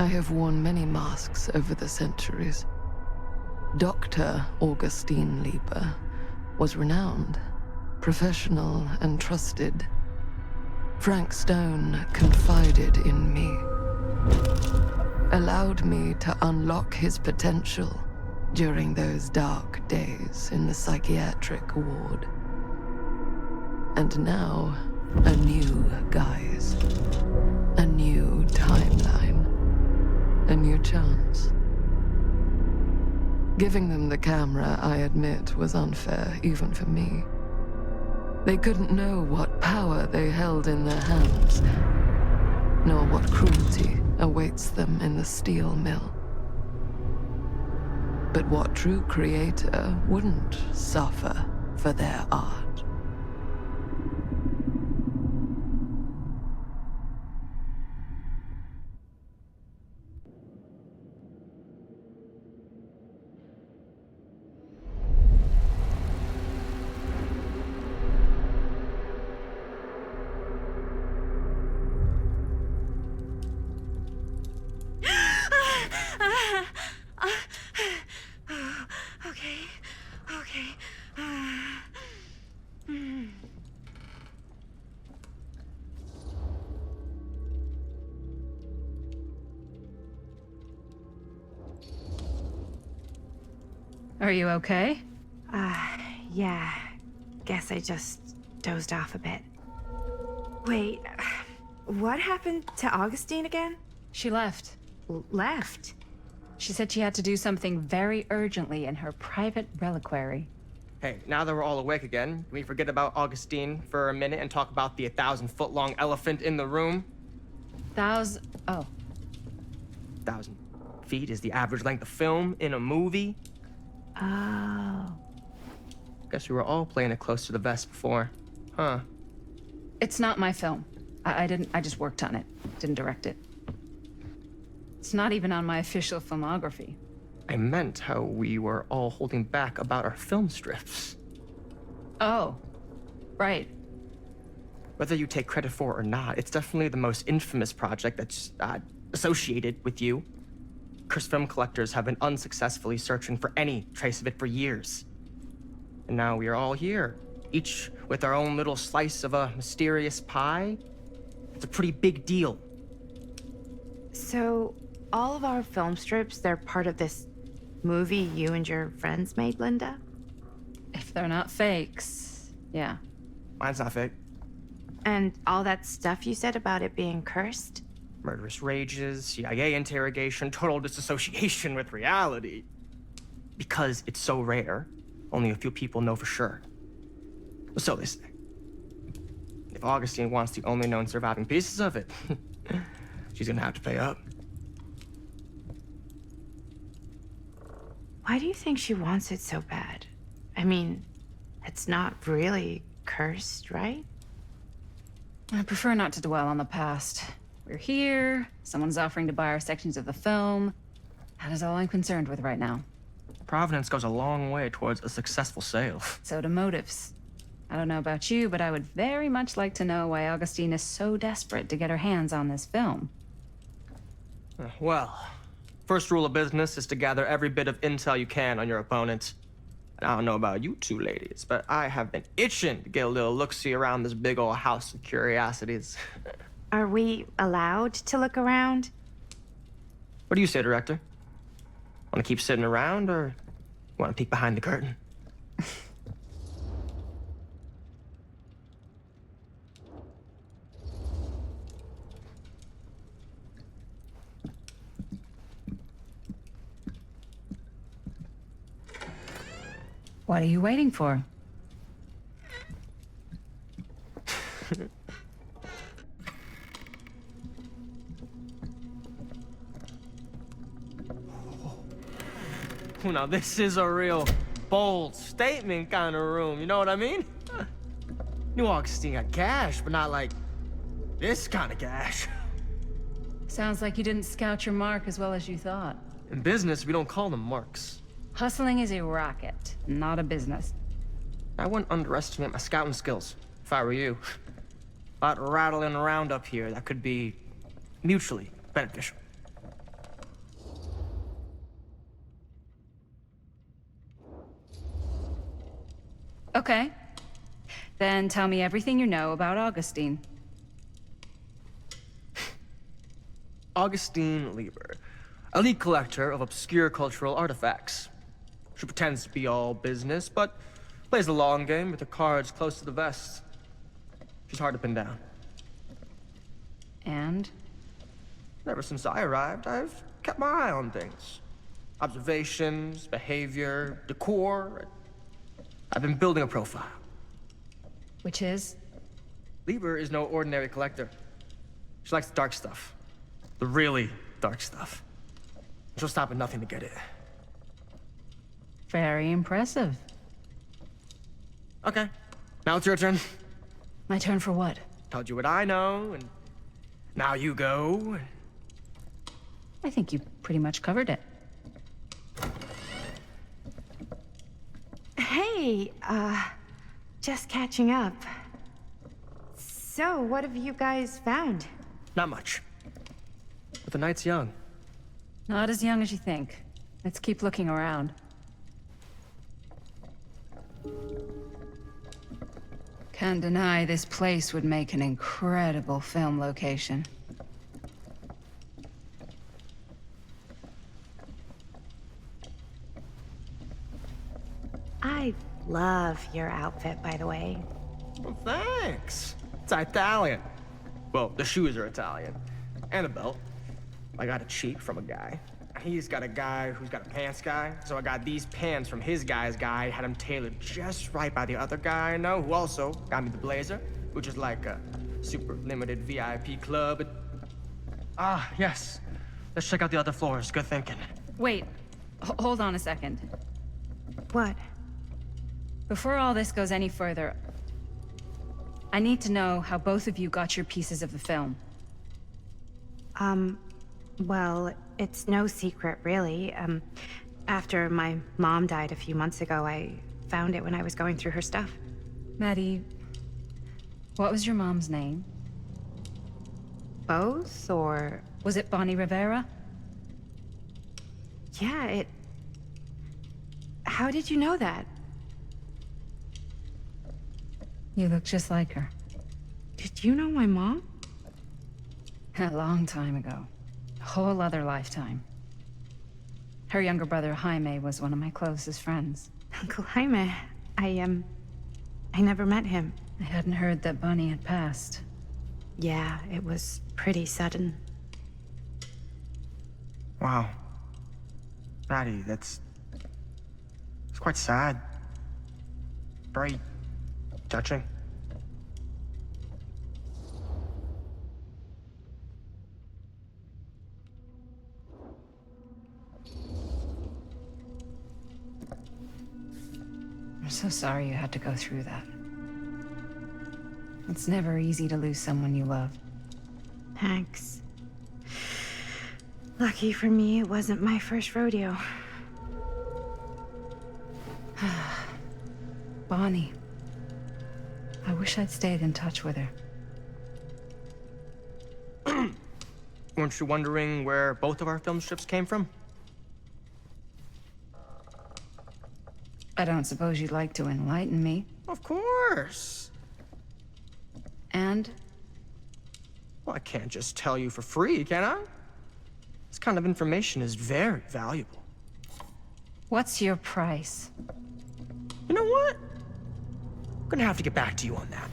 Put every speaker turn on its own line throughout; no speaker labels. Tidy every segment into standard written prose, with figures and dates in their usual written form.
I have worn many masks over the centuries. Dr. Augustine Lieber was renowned, professional, and trusted. Frank Stone confided in me, allowed me to unlock his potential during those dark days in the psychiatric ward. And now, a new guise, a new timeline, a new chance. Giving them the camera, I admit, was unfair, even for me. They couldn't know what power they held in their hands, nor what cruelty awaits them in the steel mill. But what true creator wouldn't suffer for their art?
Are you okay?
Yeah. Guess I just dozed off a bit. Wait, what happened to Augustine again?
She left.
Left?
She said she had to do something very urgently in her private reliquary.
Hey, now that we're all awake again, can we forget about Augustine for a minute and talk about the 1,000-foot-long elephant in the room?
Oh.
1,000 feet is the average length of film in a movie.
Oh.
Guess we were all playing it close to the vest before. Huh.
It's not my film. I just worked on it. Didn't direct it. It's not even on my official filmography.
I meant how we were all holding back about our film strips.
Oh. Right.
Whether you take credit for it or not, it's definitely the most infamous project that's associated with you. Cursed film collectors have been unsuccessfully searching for any trace of it for years. And now we are all here, each with our own little slice of a mysterious pie. It's a pretty big deal.
So, all of our film strips, they're part of this movie you and your friends made, Linda?
If they're not fakes, yeah.
Mine's not fake.
And all that stuff you said about it being cursed?
Murderous rages, CIA interrogation, total disassociation with reality. Because it's so rare, only a few people know for sure. So they say. If Augustine wants the only known surviving pieces of it, she's gonna have to pay up.
Why do you think she wants it so bad? I mean, it's not really cursed, right?
I prefer not to dwell on the past. We're here, someone's offering to buy our sections of the film. That is all I'm concerned with right now.
Providence goes a long way towards a successful sale.
So do motives. I don't know about you, but I would very much like to know why Augustine is so desperate to get her hands on this film.
Well, first rule of business is to gather every bit of intel you can on your opponent. And I don't know about you two ladies, but I have been itching to get a little look-see around this big old house of curiosities.
Are we allowed to look around?
What do you say, Director? Want to keep sitting around, or want to peek behind the curtain?
What are you waiting for?
Now, this is a real bold statement kind of room, you know what I mean? New Augustine got cash, but not like this kind of cash.
Sounds like you didn't scout your mark as well as you thought.
In business, we don't call them marks.
Hustling is a racket, not a business.
I wouldn't underestimate my scouting skills, if I were you. A lot rattling around up here that could be mutually beneficial.
Okay. Then tell me everything you know about Augustine.
Augustine Lieber, elite collector of obscure cultural artifacts. She pretends to be all business, but plays the long game with the cards close to the vest. She's hard to pin down.
And?
Ever since I arrived, I've kept my eye on things. Observations, behavior, decor. I've been building a profile.
Which is?
Lieber is no ordinary collector. She likes the dark stuff. The really dark stuff. She'll stop at nothing to get it.
Very impressive.
Okay, now it's your turn.
My turn for what?
Told you what I know, and now you go.
I think you pretty much covered it.
Hey, just catching up. So, what have you guys found?
Not much. But the night's young.
Not as young as you think. Let's keep looking around. Can't deny this place would make an incredible film location.
I love your outfit, by the way.
Well, thanks. It's Italian. Well, the shoes are Italian. And a belt. I got a cheap from a guy. He's got a guy who's got a pants guy, so I got these pants from his guy's guy, had them tailored just right by the other guy I know, who also got me the blazer, which is like a super limited VIP club. Ah, yes. Let's check out the other floors. Good thinking.
Wait, hold on a second.
What?
Before all this goes any further, I need to know how both of you got your pieces of the film.
Well, it's no secret, really. After my mom died a few months ago, I found it when I was going through her stuff.
Maddie, what was your mom's name?
Both, or...
Was it Bonnie Rivera?
Yeah, it... How did you know that?
You look just like her.
Did you know my mom?
A long time ago. A whole other lifetime. Her younger brother, Jaime, was one of my closest friends.
Uncle Jaime, I never met him.
I hadn't heard that Bonnie had passed.
Yeah, it was pretty sudden.
Wow. Maddie, it's quite sad. Very touching.
I'm so sorry you had to go through that. It's never easy to lose someone you love.
Thanks. Lucky for me, it wasn't my first rodeo.
Bonnie. I wish I'd stayed in touch with her.
Weren't you wondering where both of our film strips came from?
I don't suppose you'd like to enlighten me.
Of course.
And?
Well, I can't just tell you for free, can I? This kind of information is very valuable.
What's your price?
You know what? I'm gonna have to get back to you on that.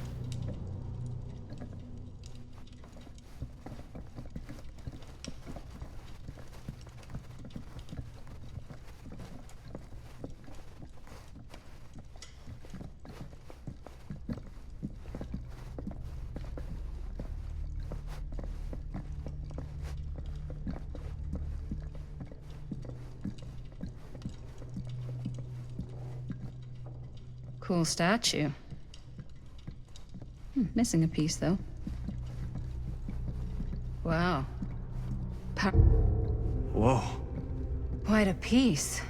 Cool statue. Missing a piece, though. Wow.
Whoa.
Quite a piece.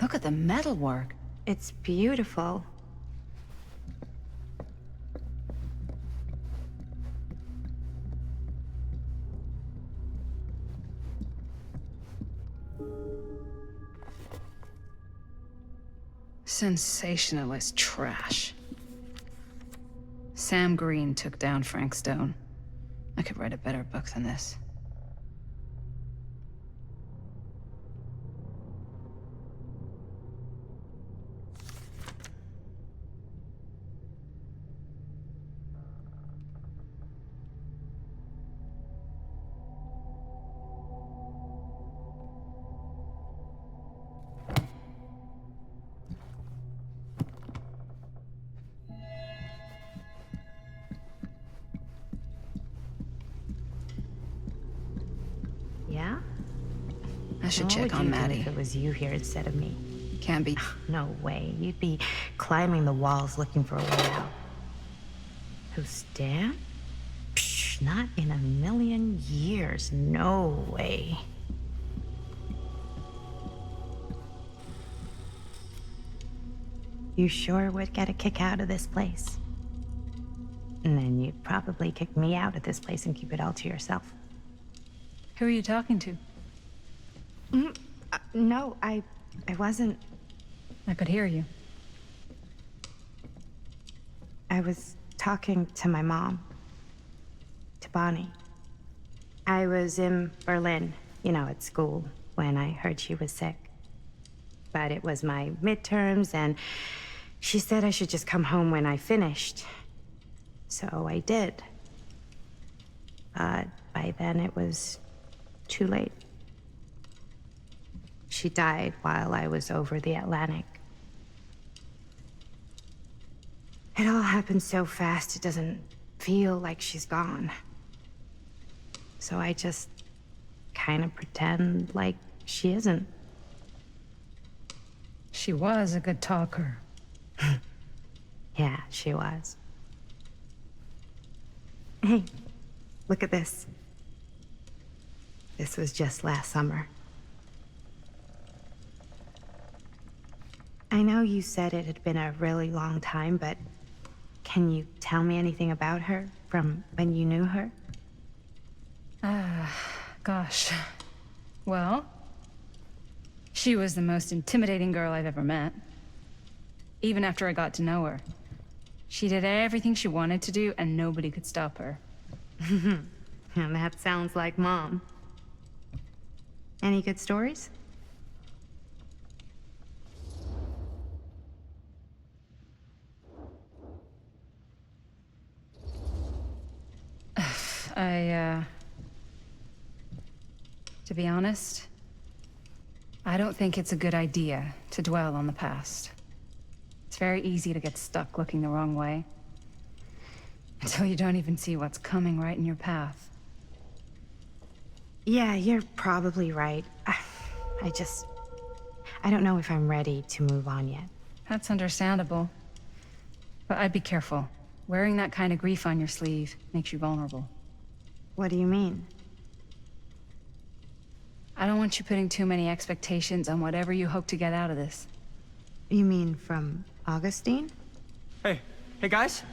Look at the metalwork.
It's beautiful.
Sensationalist trash. Sam Green took down Frank Stone. I could write a better book than this.
Yeah?
I should
What
check
would
on
you do
Maddie.
if it was you here instead of me?
Can't be.
No way. You'd be climbing the walls looking for a way out. Who, Stan? Psh, not in a million years. No way. You sure would get a kick out of this place. And then you'd probably kick me out of this place and keep it all to yourself.
Who are you talking to?
No, I wasn't.
I could hear you.
I was talking to my mom. To Bonnie. I was in Berlin, at school, when I heard she was sick. But it was my midterms, and she said I should just come home when I finished. So I did. But by then it was too late. She died while I was over the Atlantic. It all happened so fast, it doesn't feel like she's gone. So I just kind of pretend like she isn't.
She was a good talker.
Yeah, she was. Hey, look at this. This was just last summer. I know you said it had been a really long time, but can you tell me anything about her from when you knew her?
Gosh. Well, she was the most intimidating girl I've ever met. Even after I got to know her. She did everything she wanted to do, and nobody could stop her.
And that sounds like Mom. Any good stories?
To be honest, I don't think it's a good idea to dwell on the past. It's very easy to get stuck looking the wrong way. Until you don't even see what's coming right in your path.
Yeah, you're probably right. I don't know if I'm ready to move on yet.
That's understandable. But I'd be careful. Wearing that kind of grief on your sleeve makes you vulnerable.
What do you mean?
I don't want you putting too many expectations on whatever you hope to get out of this.
You mean from Augustine?
Hey guys.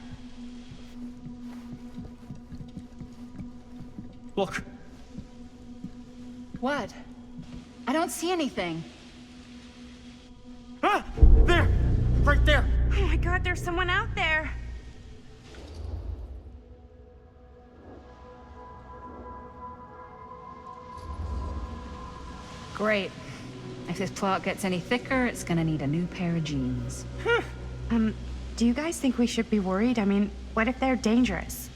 Look.
What? I don't see anything.
Ah! There! Right there!
Oh my god, there's someone out there!
Great. If this plot gets any thicker, it's gonna need a new pair of jeans.
Do you guys think we should be worried? I mean, what if they're dangerous?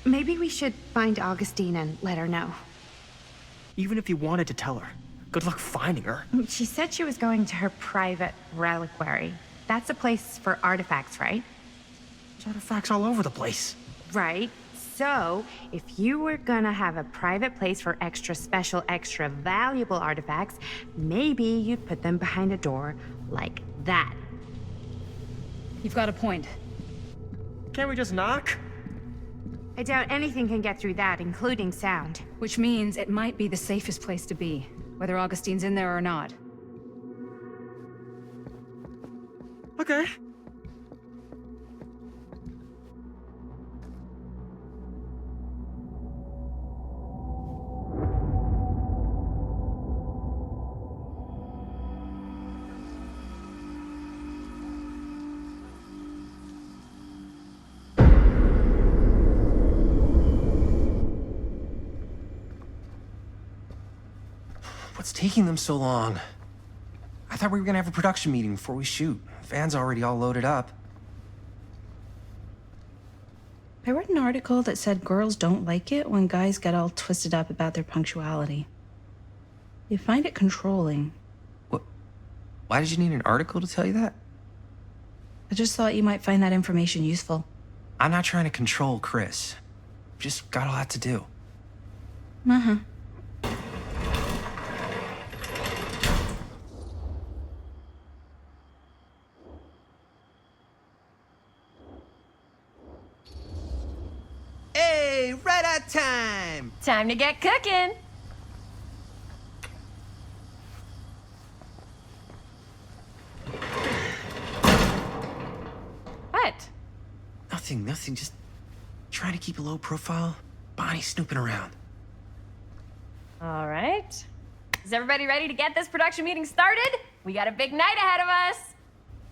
Maybe we should find Augustine and let her know.
Even if you wanted to tell her, good luck finding her.
She said she was going to her private reliquary. That's a place for artifacts, right?
There's artifacts all over the place.
Right. So, if you were gonna have a private place for extra special, extra valuable artifacts, maybe you'd put them behind a door like that.
You've got a point.
Can't we just knock?
I doubt anything can get through that, including sound.
Which means it might be the safest place to be, whether Augustine's in there or not.
Okay.
taking them so long? I thought we were gonna have a production meeting before we shoot. Van's already all loaded up.
I read an article that said girls don't like it when guys get all twisted up about their punctuality. They find it controlling.
What? Why did you need an article to tell you that?
I just thought you might find that information useful.
I'm not trying to control Chris. Just got a lot to do.
Uh-huh.
Hey, right at time!
Time to get cooking. What?
Nothing, just trying to keep a low profile. Bonnie snooping around.
All right. Is everybody ready to get this production meeting started? We got a big night ahead of us.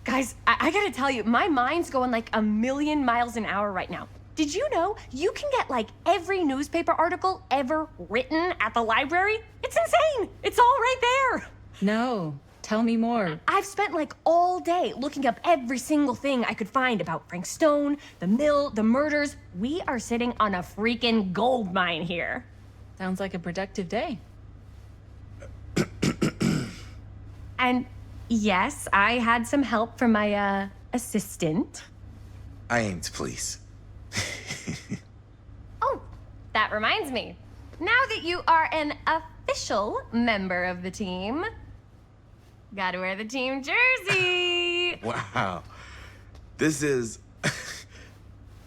Guys, I gotta tell you, my mind's going like a million miles an hour right now. Did you know you can get like every newspaper article ever written at the library? It's insane. It's all right there.
No, tell me more.
I've spent like all day looking up every single thing I could find about Frank Stone, the mill, the murders. We are sitting on a freaking gold mine here.
Sounds like a productive day.
And yes, I had some help from my assistant.
I aim to please.
Oh, that reminds me. Now that you are an official member of the team, gotta wear the team jersey.
Wow. This is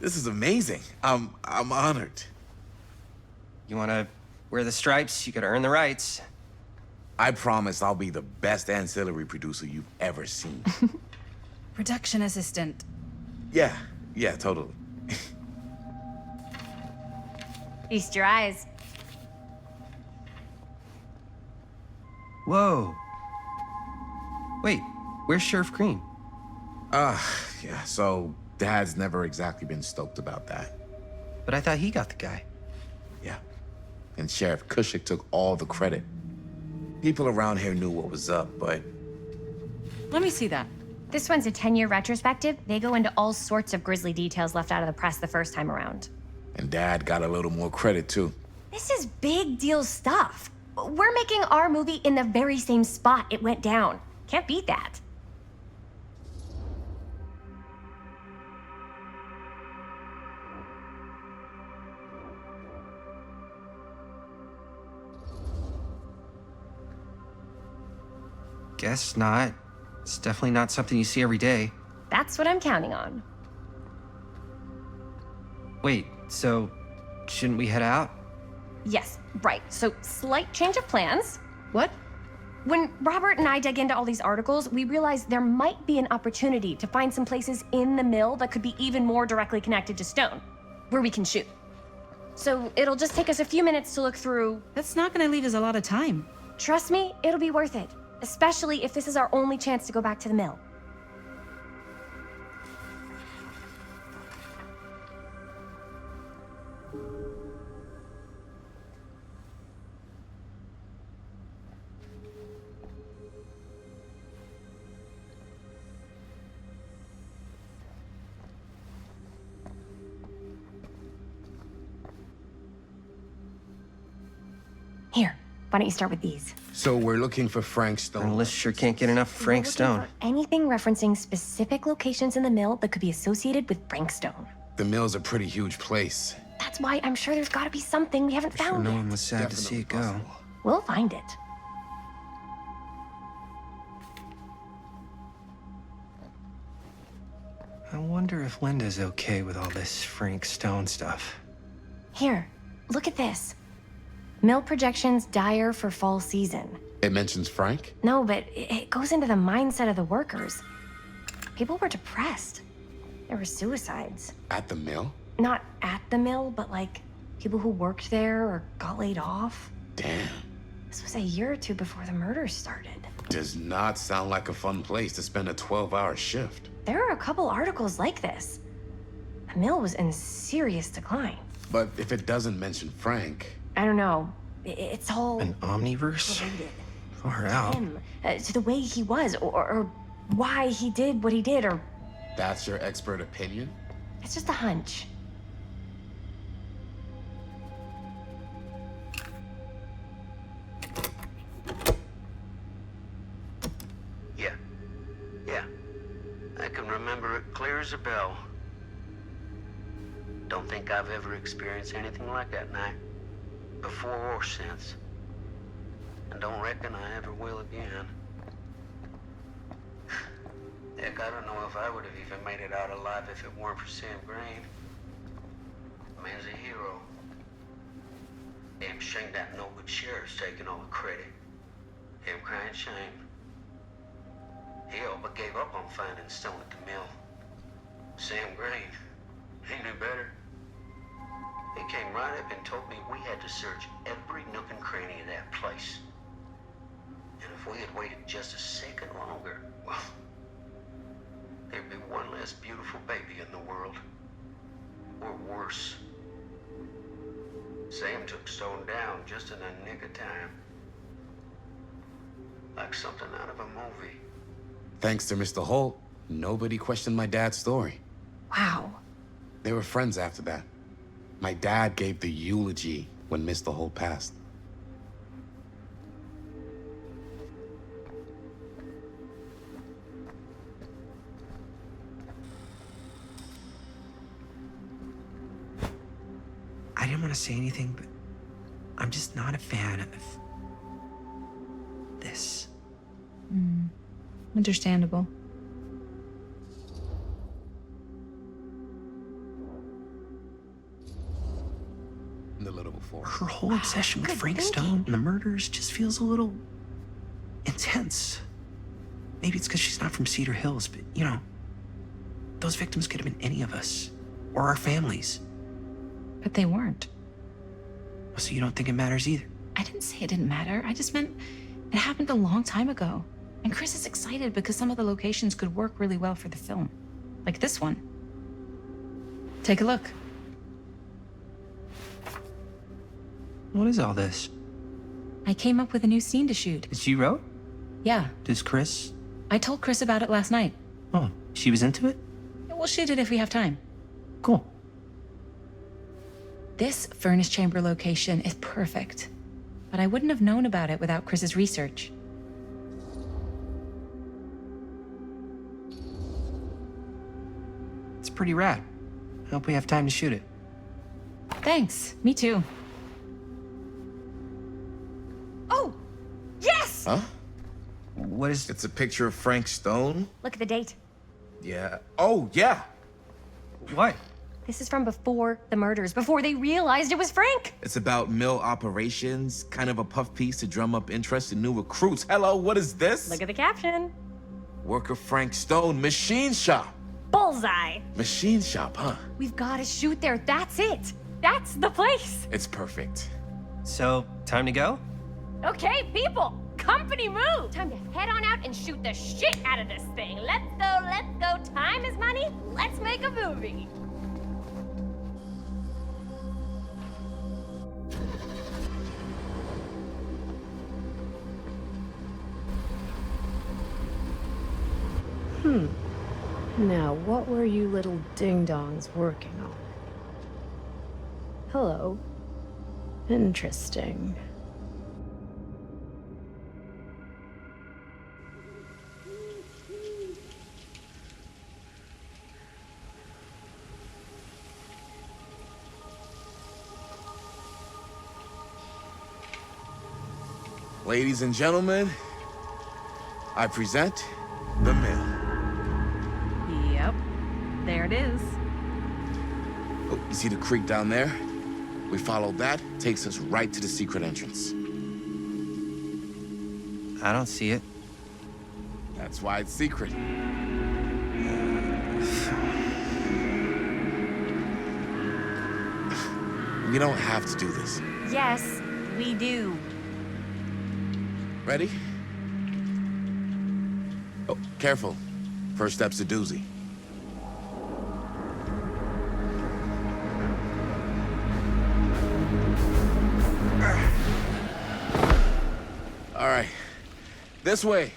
this is amazing. I'm honored.
You wanna wear the stripes? You gotta earn the rights.
I promise I'll be the best ancillary producer you've ever seen.
Production assistant.
Yeah, totally.
Feast your eyes.
Whoa. Wait, where's Sheriff Green?
Yeah, so Dad's never exactly been stoked about that.
But I thought he got the guy.
Yeah. And Sheriff Kushik took all the credit. People around here knew what was up, but
Let me see that.
This one's a 10-year retrospective. They go into all sorts of grisly details left out of the press the first time around.
and Dad got a little more credit too.
This is big deal stuff. We're making our movie in the very same spot it went down. Can't beat that.
Guess not. It's definitely not something you see every day.
That's what I'm counting on.
Wait, so shouldn't we head out?
Yes, right. So, slight change of plans.
What?
When Robert and I dug into all these articles, we realized there might be an opportunity to find some places in the mill that could be even more directly connected to Stone, where we can shoot. So, it'll just take us a few minutes to look through.
That's not gonna leave us a lot of time.
Trust me, it'll be worth it. Especially if this is our only chance to go back to the mill. Here, why don't you start with these?
So we're looking for Frank
Our
Stone.
list sure can't get enough of Frank
We're looking
Stone.
for anything referencing specific locations in the mill that could be associated with Frank Stone.
The mill's a pretty huge place.
That's why I'm sure there's gotta be something we haven't
Sure,
found
no
yet.
one was sad to see it go.
possible.
We'll find it.
I wonder if Linda's okay with all this Frank Stone stuff.
Here, look at this. Mill projections dire for fall season.
It mentions Frank?
No, but it goes into the mindset of the workers. People were depressed. There were suicides.
At the mill?
Not at the mill, but like people who worked there or got laid off.
Damn.
This was a year or two before the murders started.
Does not sound like a fun place to spend a 12-hour shift.
There are a couple articles like this. The mill was in serious decline.
But if it doesn't mention Frank,
I don't know. It's all
An omniverse?
related.
Far out.
him, to the way he was, or why he did what he did, or
That's your expert opinion?
it's just a hunch.
Yeah. Yeah. I can remember it clear as a bell. Don't think I've ever experienced anything like that night. Before or since. And don't reckon I ever will again. Heck, I don't know if I would have even made it out alive if it weren't for Sam Green. Man's a hero. Damn shame that no good sheriff's taking all the credit. Damn crying shame. He all but gave up on finding Stone at the mill. Sam Green, he knew better. He came right up and told me we had to search every nook and cranny of that place. And if we had waited just a second longer, well, there'd be one less beautiful baby in the world. Or worse. Sam took Stone down just in the nick of time. Like something out of a movie.
Thanks to Mr. Holt, nobody questioned my dad's story.
Wow.
They were friends after that. My dad gave the eulogy when Mr. Holt passed.
I didn't want to say anything, but I'm just not a fan of this.
Understandable.
The little before.
Her whole obsession with
good
Frank
thinking.
Stone and the murders just feels a little intense. Maybe it's because she's not from Cedar Hills, but you know, those victims could have been any of us or our families.
But they weren't.
So you don't think it matters either?
I didn't say it didn't matter. I just meant it happened a long time ago. And Chris is excited because some of the locations could work really well for the film. Like this one. Take a look.
What is all this?
I came up with a new scene to shoot.
That she wrote?
Yeah,
Does Chris?
I told Chris about it last night.
Oh, she was into it?
We'll shoot it if we have time.
Cool.
This furnace chamber location is perfect. But I wouldn't have known about it without Chris's research.
It's pretty rad. I hope we have time to shoot it.
Thanks. Me too.
Oh, yes!
Huh?
What is...
It's a picture of Frank Stone?
Look at the date.
Yeah. Oh, yeah.
What?
This is from before the murders, before they realized it was Frank.
It's about mill operations, kind of a puff piece to drum up interest in new recruits. Hello, what is this?
Look at the caption.
Worker Frank Stone, machine shop.
Bullseye.
Machine shop, huh?
We've got to shoot there. That's it. That's the place.
It's perfect.
So, time to go?
Okay, people. Company move. Time to head on out and shoot the shit out of this thing. Let's go, let's go. Time is money. Let's make a movie.
Now, what were you little ding-dongs working on? Hello. Interesting.
Ladies and gentlemen, I present The Mill.
Yep. There it is.
Oh, you see the creek down there? We follow that, takes us right to the secret entrance.
I don't see it.
That's why it's secret. We don't have to do this.
Yes, we do.
Ready? Oh, careful. First step's a doozy. All right, This way.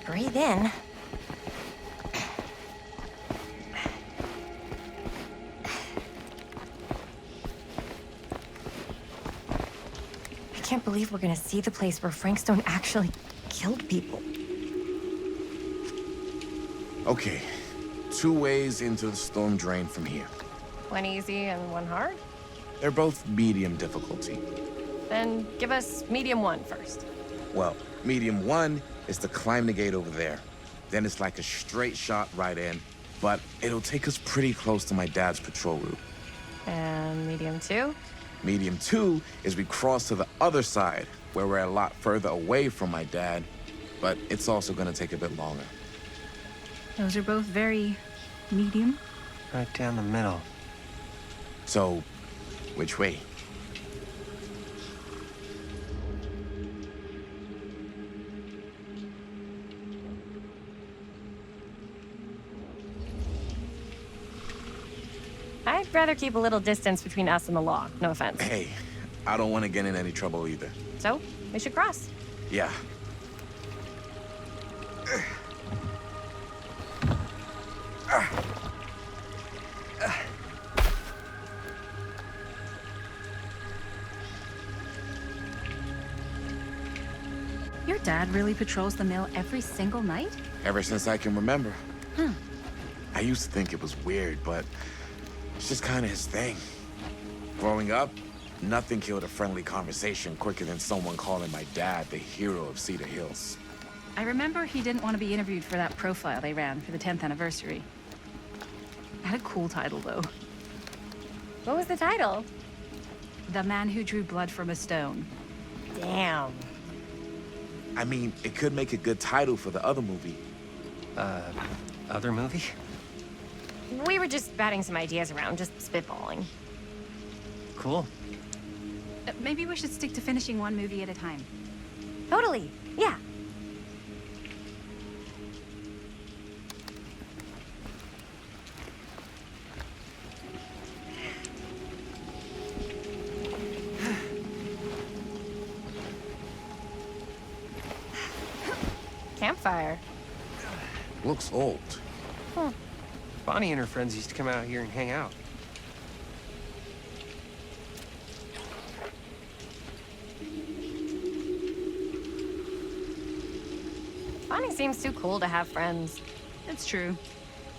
Breathe in. I can't believe we're gonna see the place where Frank Stone actually killed people.
Okay, 2 ways into the storm drain from here.
One easy and one hard?
They're both medium difficulty.
Then give us medium one first.
Well, medium 1 is to climb the gate over there. Then it's like a straight shot right in, but it'll take us pretty close to my dad's patrol route.
And medium two?
Medium 2 is we cross to the other side, where we're a lot further away from my dad, but it's also gonna take a bit longer.
Those are both very medium.
Right down the middle.
So, which way?
I'd rather keep a little distance between us and the law. No offense.
Hey, I don't want to get in any trouble either.
So, we should cross.
Yeah.
Your dad really patrols the mill every single night?
Ever since I can remember. I used to think it was weird, but it's just kind of his thing. Growing up, nothing killed a friendly conversation quicker than someone calling my dad the hero of Cedar Hills.
I remember he didn't want to be interviewed for that profile they ran for the 10th anniversary. It had a cool title, though.
What was the title?
The Man Who Drew Blood from a Stone.
Damn.
I mean, it could make a good title for the other movie.
Other movie?
We were just batting some ideas around, just spitballing.
Cool.
Maybe we should stick to finishing one movie at a time.
Totally. Yeah. Campfire.
Looks old.
Bonnie and her friends used to come out here and hang out.
Bonnie seems too cool to have friends.
It's true.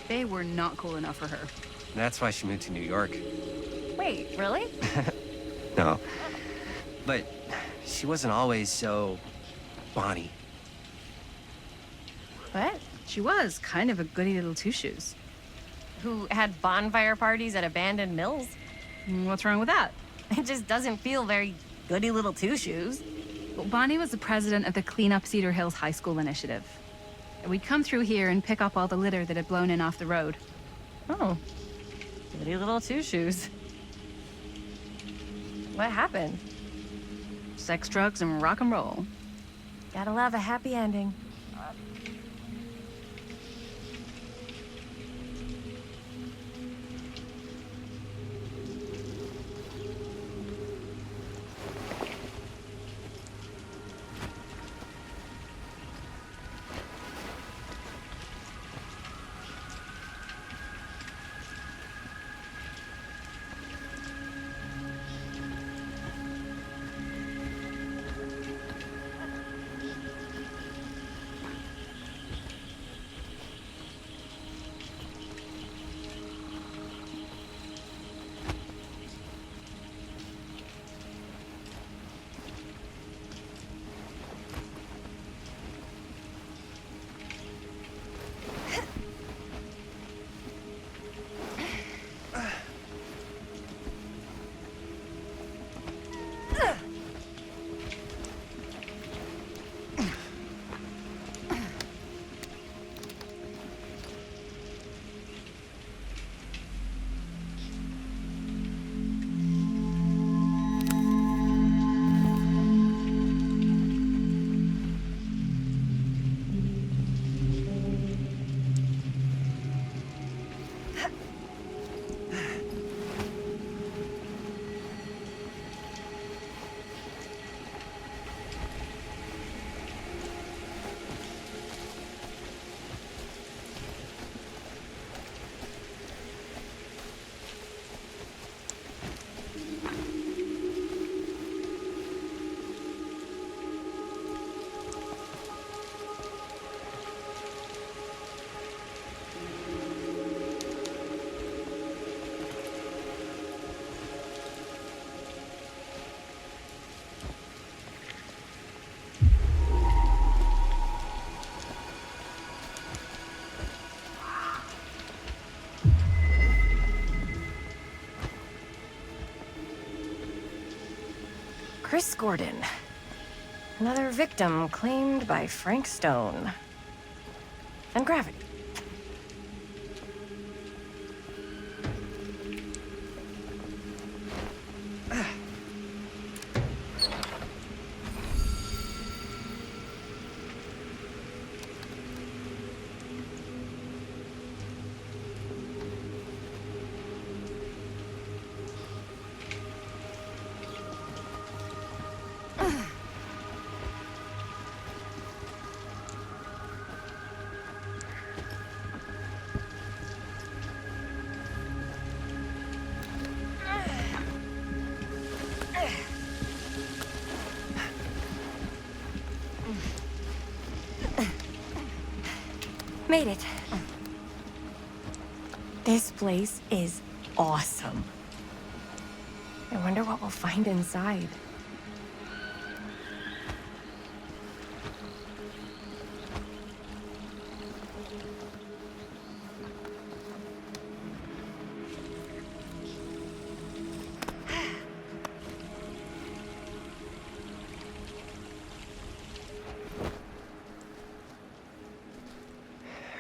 They were not cool enough for her.
That's why she moved to New York.
Wait, really?
No. But she wasn't always so Bonnie.
What?
She was kind of a goody little two-shoes.
Who had bonfire parties at abandoned mills?
What's wrong with that?
It just doesn't feel very goody little two-shoes.
Well, Bonnie was the president of the Clean Up Cedar Hills High School Initiative. We'd come through here and pick up all the litter that had blown in off the road.
Oh. Goody little two-shoes. What happened?
Sex, drugs, and rock and roll.
Gotta love a happy ending. Chris Gordon. Another victim claimed by Frank Stone. And Gravity. Made it. This place is awesome. I wonder what we'll find inside.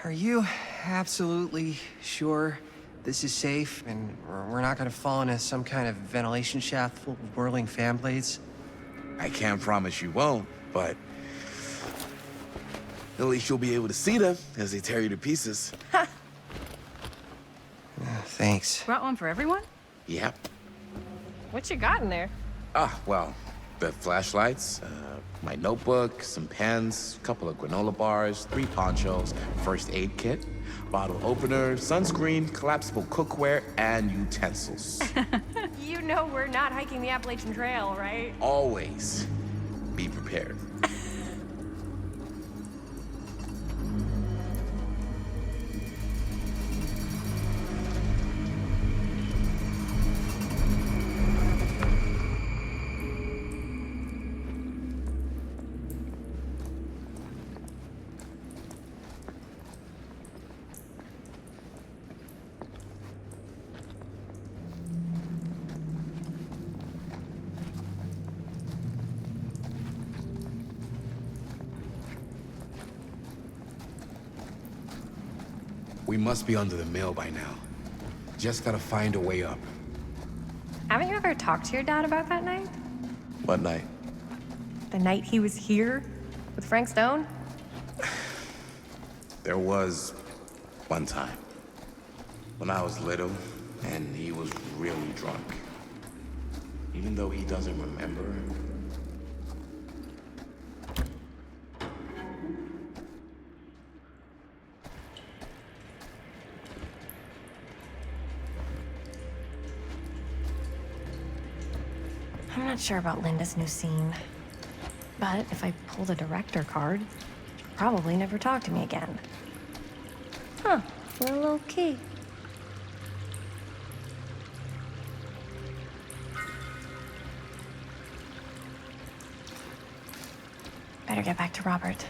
Are you absolutely sure this is safe and we're not gonna fall into some kind of ventilation shaft full of whirling fan blades?
I can't promise you won't, but at least you'll be able to see them as they tear you to pieces.
Thanks.
Brought one for everyone?
Yep.
What you got in there?
Well, the flashlights, my notebook, some pens, a couple of granola bars, 3 ponchos, first aid kit, bottle opener, sunscreen, collapsible cookware, and utensils.
You know we're not hiking the Appalachian Trail, right?
Always be prepared. We must be under the mill by now. Just gotta find a way up.
Haven't you ever talked to your dad about that night?
What night?
The night he was here with Frank Stone?
There was one time when I was little and he was really drunk. Even though he doesn't remember,
I'm not sure about Linda's new scene. But if I pull the director card, she'll probably never talk to me again. Huh, we're a little key. Better get back to Robert.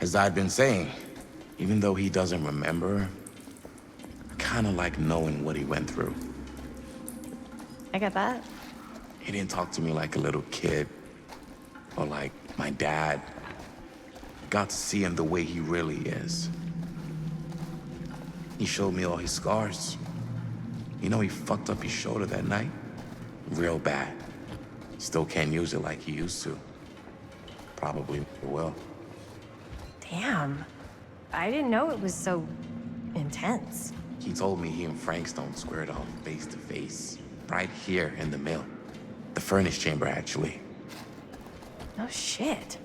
as I've been saying, even though he doesn't remember, I kinda like knowing what he went through.
I get that.
He didn't talk to me like a little kid, or like my dad. Got to see him the way he really is. He showed me all his scars. You know, he fucked up his shoulder that night. Real bad. Still can't use it like he used to. Probably will.
Damn. I didn't know it was so intense.
He told me he and Frank Stone squared off face to face. Right here in the mill. The furnace chamber, actually.
No shit.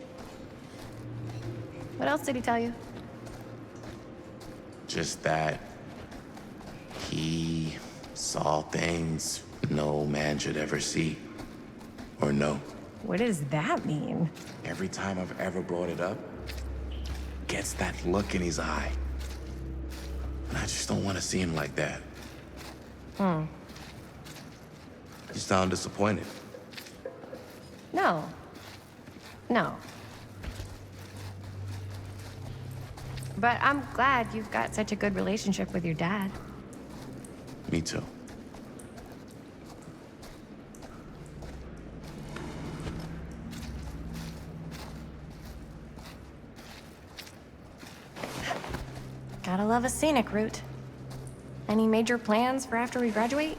What else did he tell you?
Just that he saw things no man should ever see or know.
What does that mean?
Every time I've ever brought it up, gets that look in his eye. And I just don't want to see him like that. You sound disappointed.
No. No. But I'm glad you've got such a good relationship with your dad.
Me too.
Gotta love a scenic route. Any major plans for after we graduate?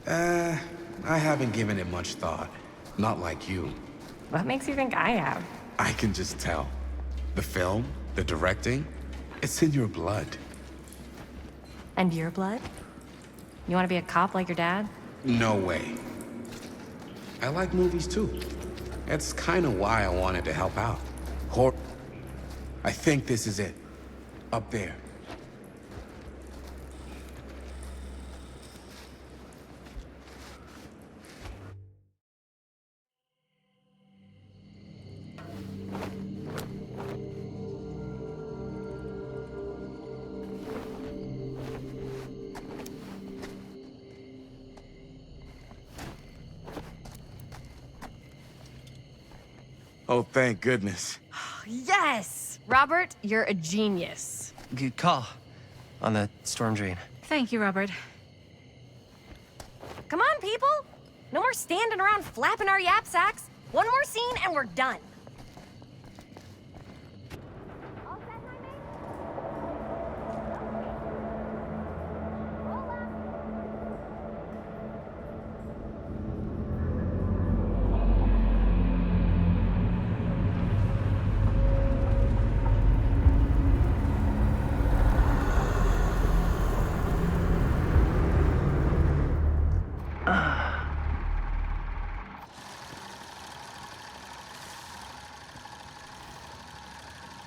I haven't given it much thought. Not like you.
What makes you think I have?
I can just tell. The film, the directing, it's in your blood.
And your blood? You want to be a cop like your dad?
No way. I like movies too. That's kind of why I wanted to help out. I think this is it. Up there. Oh, thank goodness.
Yes! Robert, you're a genius.
Good call on the storm drain.
Thank you, Robert.
Come on, people! No more standing around flapping our yap sacks. One more scene and we're done.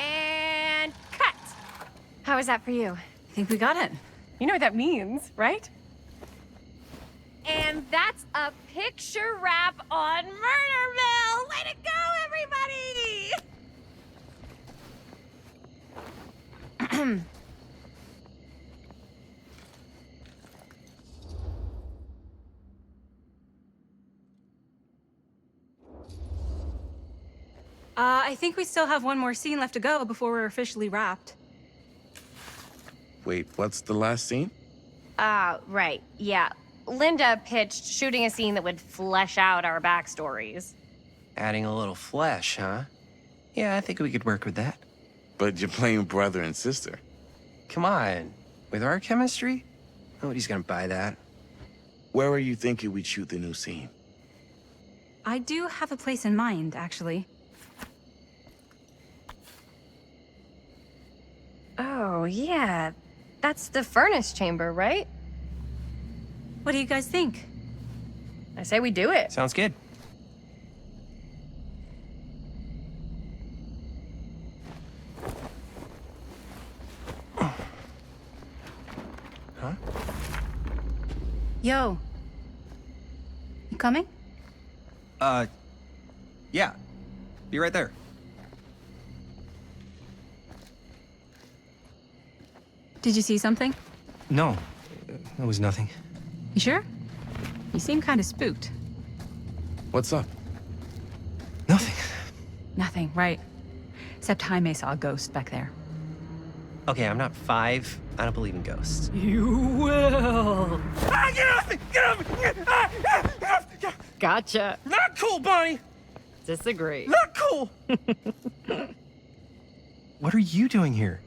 And cut! How was that for you?
I think we got it.
You know what that means, right? And that's a picture wrap on Murderville! Way to go, everybody!
I think we still have one more scene left to go before we're officially wrapped.
Wait, what's the last scene?
Right, yeah. Linda pitched shooting a scene that would flesh out our backstories.
Adding a little flesh, huh? Yeah, I think we could work with that.
But you're playing brother and sister.
Come on. With our chemistry? Nobody's gonna buy that.
Where were you thinking we'd shoot the new scene?
I do have a place in mind, actually.
Oh, yeah. That's the furnace chamber, right?
What do you guys think?
I say we do it.
Sounds good. Huh?
Yo. You coming?
Yeah. Be right there.
Did you see something?
No, it was nothing.
You sure? You seem kind of spooked.
What's up?
Nothing.
Nothing, right. Except Jaime saw a ghost back there.
Okay, I'm not 5. I don't believe in ghosts.
You will.
Ah, get off me! Get off me! Get off!
Gotcha.
Not cool, Bonnie!
Disagree.
Not cool! What are you doing here?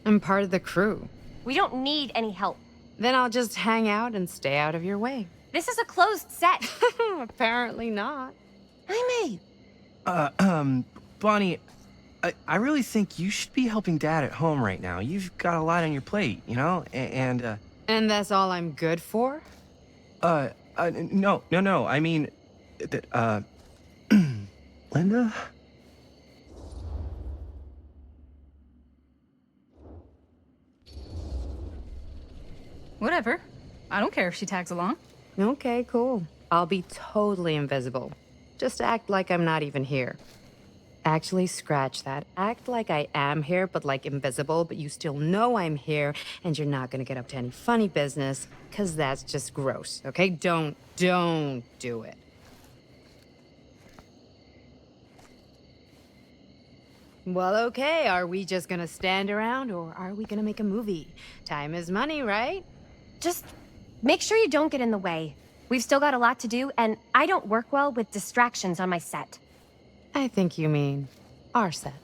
I'm part of the crew.
We don't need any help.
Then I'll just hang out and stay out of your way.
This is a closed set.
Apparently not.
Jaime!
Bonnie, I really think you should be helping Dad at home right now. You've got a lot on your plate, you know? And
that's all I'm good for?
no. I mean, Linda?
Whatever. I don't care if she tags along.
Okay, cool. I'll be totally invisible. Just act like I'm not even here.
Actually, scratch that. Act like I am here, but like invisible, but you still know I'm here, and you're not gonna get up to any funny business, because that's just gross, okay? Don't do it. Well, okay, are we just gonna stand around, or are we gonna make a movie? Time is money, right?
Just make sure you don't get in the way. We've still got a lot to do, and I don't work well with distractions on my set.
I think you mean our set.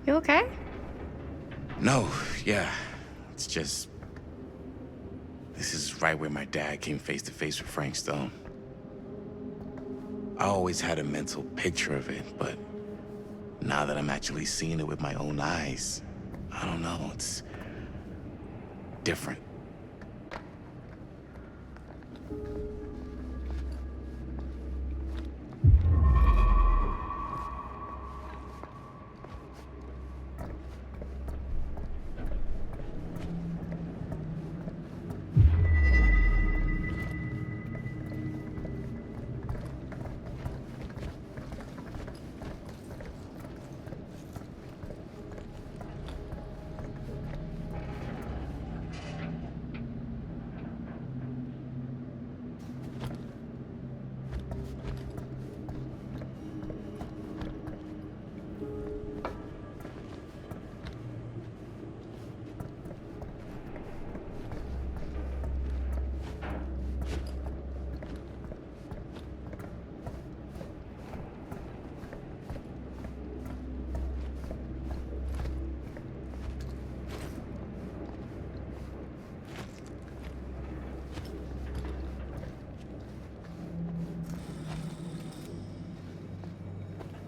You okay?
No, yeah. It's just... This is right where my dad came face to face with Frank Stone. I always had a mental picture of it, but now that I'm actually seeing it with my own eyes, I don't know, it's different.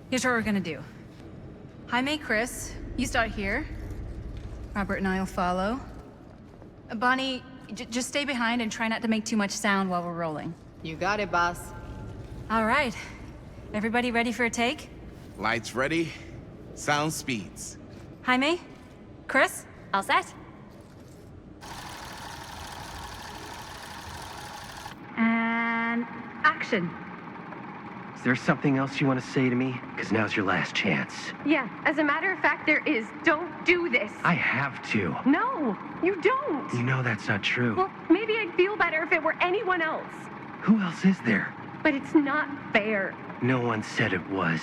Here's what we're gonna do. Jaime, Chris, you start here. Robert and I'll follow. Bonnie, just stay behind and try not to make too much sound while we're rolling.
You got it, boss.
All right. Everybody ready for a take?
Lights ready, sound speeds.
Jaime? Chris?
All set?
And action.
Is there something else you want to say to me? Because now's your last chance.
Yeah, as a matter of fact, there is. Don't do this.
I have to.
No, you don't.
You know that's not true.
Well, maybe I'd feel better if it were anyone else.
Who else is there?
But it's not fair.
No one said it was.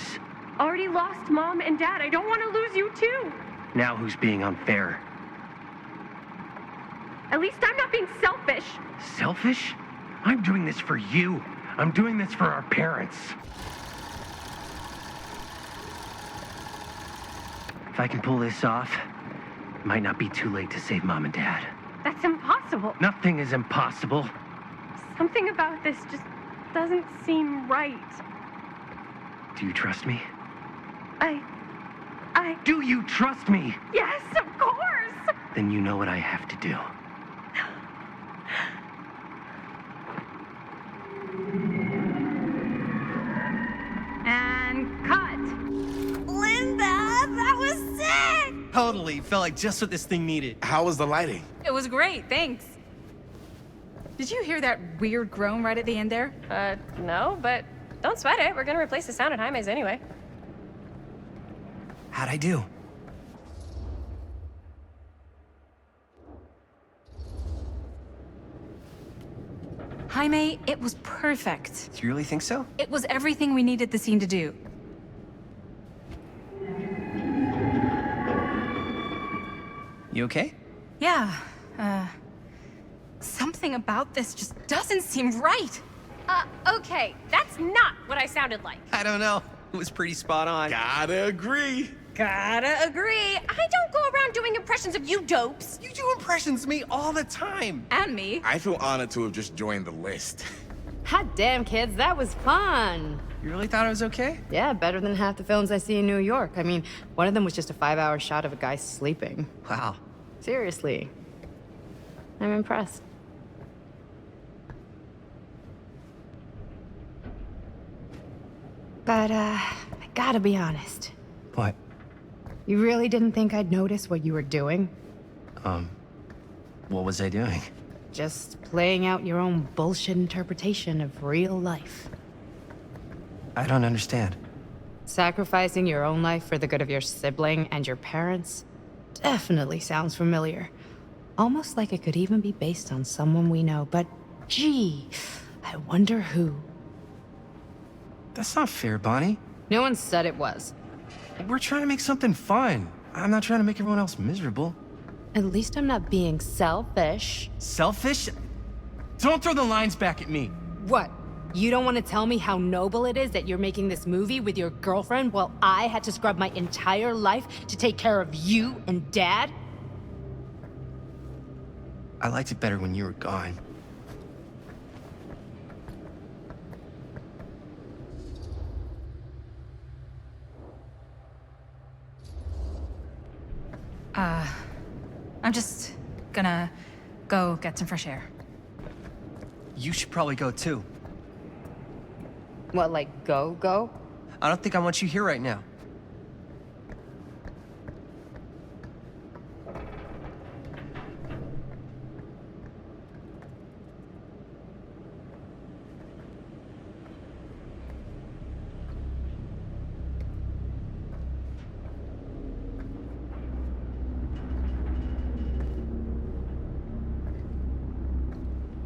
Already lost Mom and Dad. I don't want to lose you too.
Now who's being unfair?
At least I'm not being selfish.
Selfish? I'm doing this for you. I'm doing this for our parents. If I can pull this off, it might not be too late to save Mom and Dad.
That's impossible.
Nothing is impossible.
Something about this just doesn't seem right.
Do you trust me?
I...
Do you trust me?
Yes, of course!
Then you know what I have to do.
And cut.
Linda, that was sick!
Totally. Felt like just what this thing needed.
How was the lighting?
It was great, thanks. Did you hear that weird groan right at the end there?
No, but don't sweat it. We're gonna replace the sound at Jaime's anyway.
How'd I do?
Jaime, it was perfect.
Do you really think so?
It was everything we needed the scene to do.
You okay?
Yeah, Something about this just doesn't seem right.
Okay, that's not what I sounded like.
I don't know. It was pretty spot on.
Gotta agree.
Gotta agree. I don't go around doing impressions of you dopes.
You do impressions of me all the time.
And me.
I feel honored to have just joined the list.
Hot damn, kids, that was fun.
You really thought it was okay?
Yeah, better than half the films I see in New York. I mean, one of them was just a 5-hour shot of a guy sleeping.
Wow.
Seriously. I'm impressed. But, I gotta be honest.
What?
You really didn't think I'd notice what you were doing?
What was I doing?
Just playing out your own bullshit interpretation of real life.
I don't understand.
Sacrificing your own life for the good of your sibling and your parents definitely sounds familiar. Almost like it could even be based on someone we know, but gee, I wonder who.
That's not fair, Bonnie.
No one said it was.
We're trying to make something fun. I'm not trying to make everyone else miserable.
At least I'm not being selfish.
Selfish? Don't throw the lines back at me.
What? You don't want to tell me how noble it is that you're making this movie with your girlfriend while I had to scrub my entire life to take care of you and Dad?
I liked it better when you were gone.
I'm just gonna go get some fresh air.
You should probably go too.
What, like go?
I don't think I want you here right now.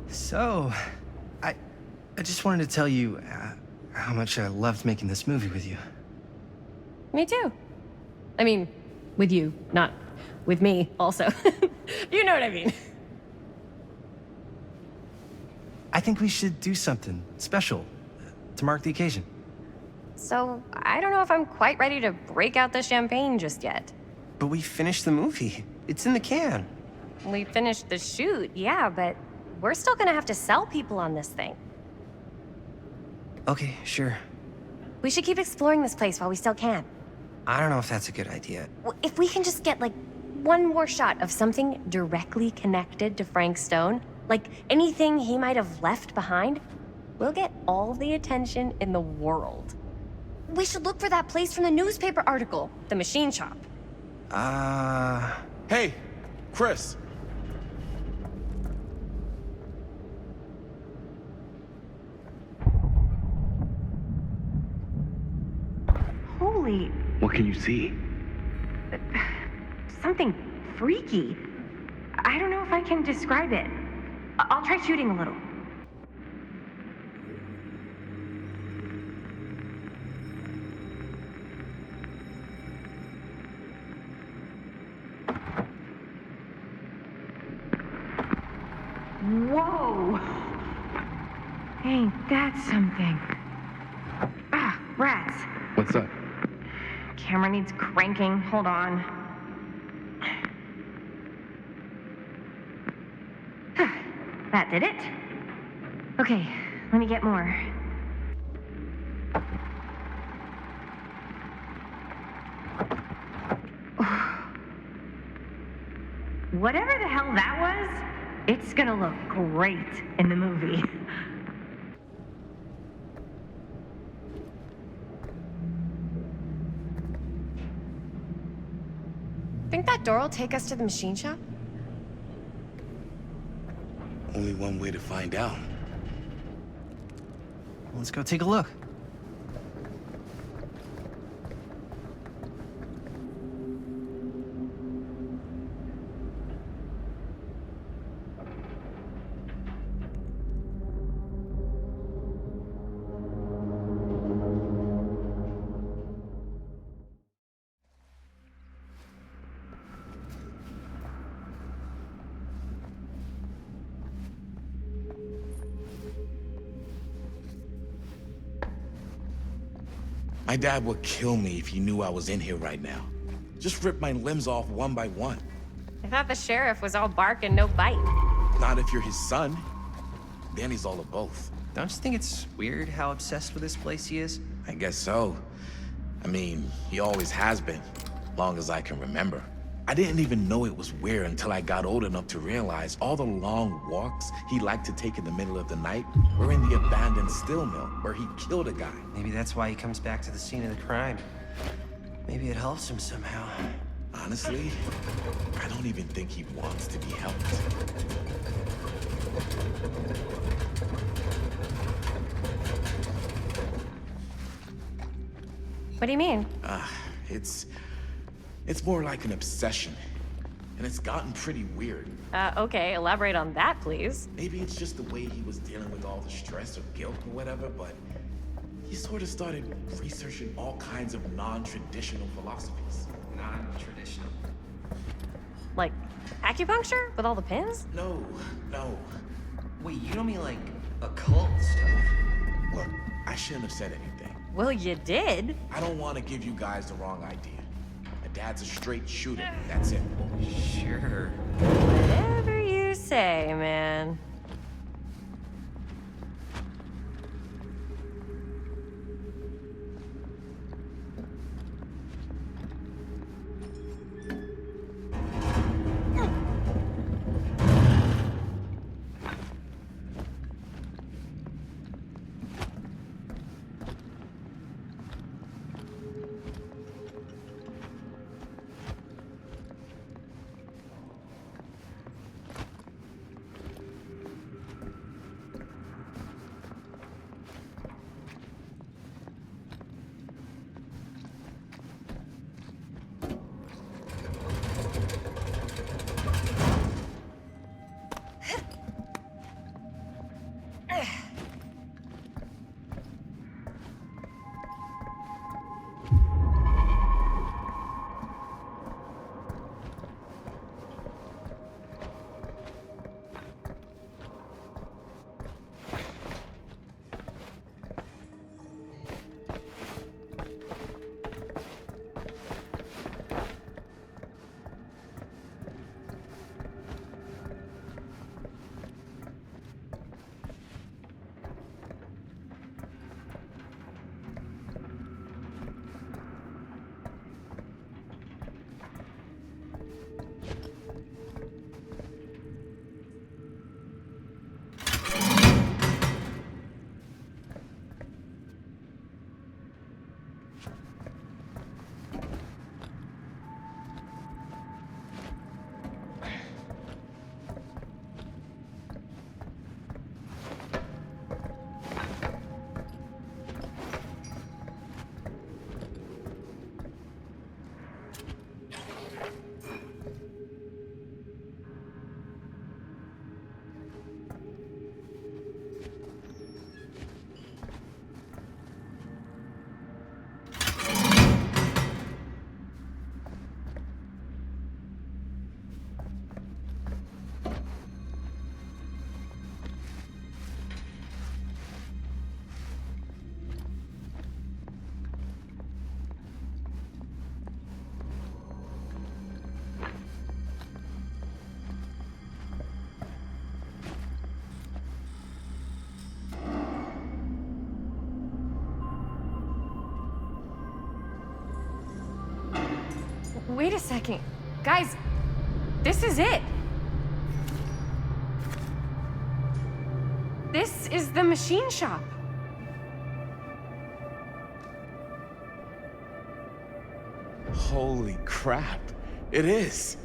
So, I just wanted to tell you how much I loved making this movie with you.
Me too. I mean, with you, not with me, also. You know what I mean.
I think we should do something special to mark the occasion.
So, I don't know if I'm quite ready to break out the champagne just yet.
But we finished the movie. It's in the can.
We finished the shoot, yeah, but we're still gonna have to sell people on this thing.
Okay, sure.
We should keep exploring this place while we still can.
I don't know if that's a good idea.
If we can just get, like, one more shot of something directly connected to Frank Stone, like anything he might have left behind, we'll get all the attention in the world. We should look for that place from the newspaper article, the machine shop.
Hey, Chris.
Holy,
What can you see?
something freaky. I don't know if I can describe it. I'll try shooting a little. Whoa! Ain't that something? Ah, rats.
What's up?
Camera needs cranking. Hold on. That did it. Okay, let me get more. Whatever the hell that was, it's gonna look great in the movie.
Think that door will take us to the machine shop?
Only one way to find out.
Let's go take a look.
My dad would kill me if he knew I was in here right now. Just rip my limbs off one by one.
I thought the sheriff was all bark and no bite.
Not if you're his son. Danny's all of both.
Don't you think it's weird how obsessed with this place he is?
I guess so. I mean, he always has been, long as I can remember. I didn't even know it was weird until I got old enough to realize all the long walks he liked to take in the middle of the night were in the abandoned steel mill where he killed a guy.
Maybe that's why he comes back to the scene of the crime. Maybe it helps him somehow.
Honestly, I don't even think he wants to be helped.
What do you mean?
It's more like an obsession. And it's gotten pretty weird.
Okay, elaborate on that, please.
Maybe it's just the way he was dealing with all the stress or guilt or whatever, but he sort of started researching all kinds of non-traditional philosophies.
Non-traditional?
Like acupuncture with all the pins?
No.
Wait, you don't mean like occult stuff?
Look, I shouldn't have said anything.
Well, you did.
I don't want to give you guys the wrong idea. My dad's a straight shooter, that's it.
Sure.
Whatever you say, man. Wait a second. Guys, this is it. This is the machine shop.
Holy crap, it is.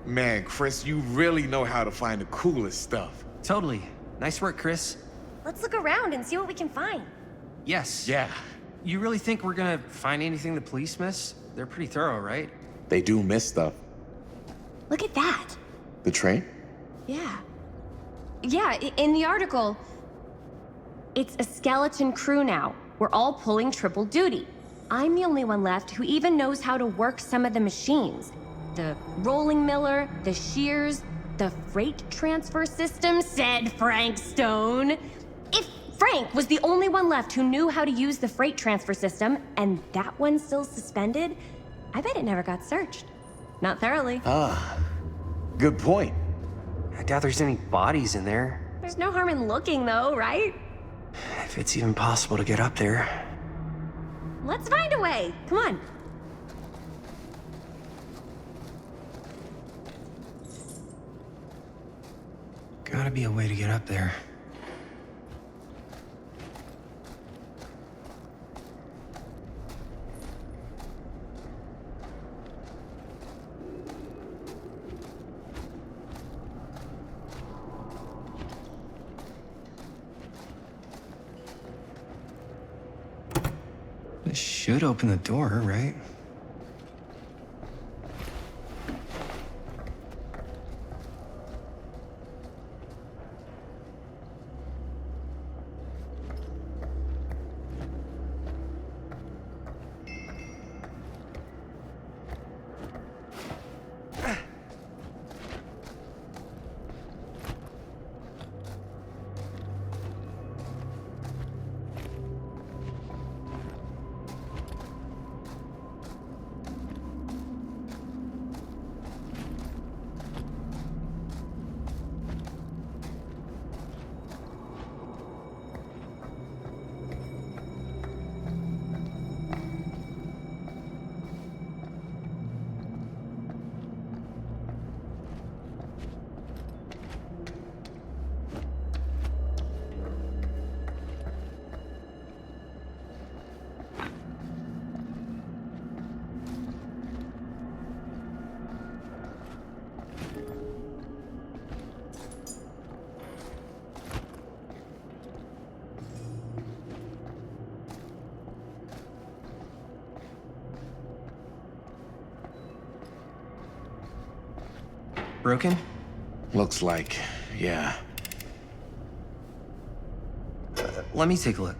Man, Chris, you really know how to find the coolest stuff.
Totally. Nice work, Chris.
Let's look around and see what we can find.
Yes.
Yeah,
You really think we're gonna find anything the police miss? They're pretty thorough, right?
they do miss stuff.
Look at that.
The train?
Yeah. Yeah, in the article, it's a skeleton crew now. We're all pulling triple duty. I'm the only one left who even knows how to work some of the machines. The rolling miller, the shears, the freight transfer system, said Frank Stone. If Frank was the only one left who knew how to use the freight transfer system, and that one's still suspended. I bet it never got searched. Not thoroughly.
Ah, good point.
I doubt there's any bodies in there.
There's no harm in looking, though, right?
If it's even possible to get up there.
Let's find a way. Come on.
Gotta be a way to get up there. This should open the door, right? Broken?
Looks like, yeah.
Let me take a look.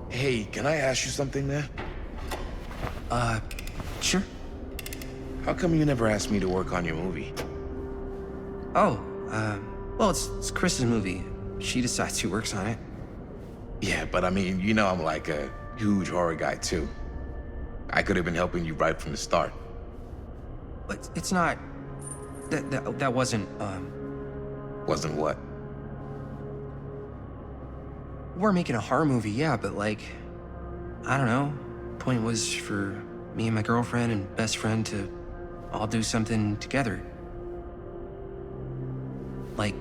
Hey, can I ask you something there?
Sure.
How come you never asked me to work on your movie?
Oh, well, it's Chris's movie. She decides who works on it.
Yeah, but I mean, you know I'm like a huge horror guy too. I could have been helping you right from the start.
But it's not... That wasn't,
Wasn't what?
We're making a horror movie, yeah, but like... I don't know. Point was for me and my girlfriend and best friend to all do something together. Like...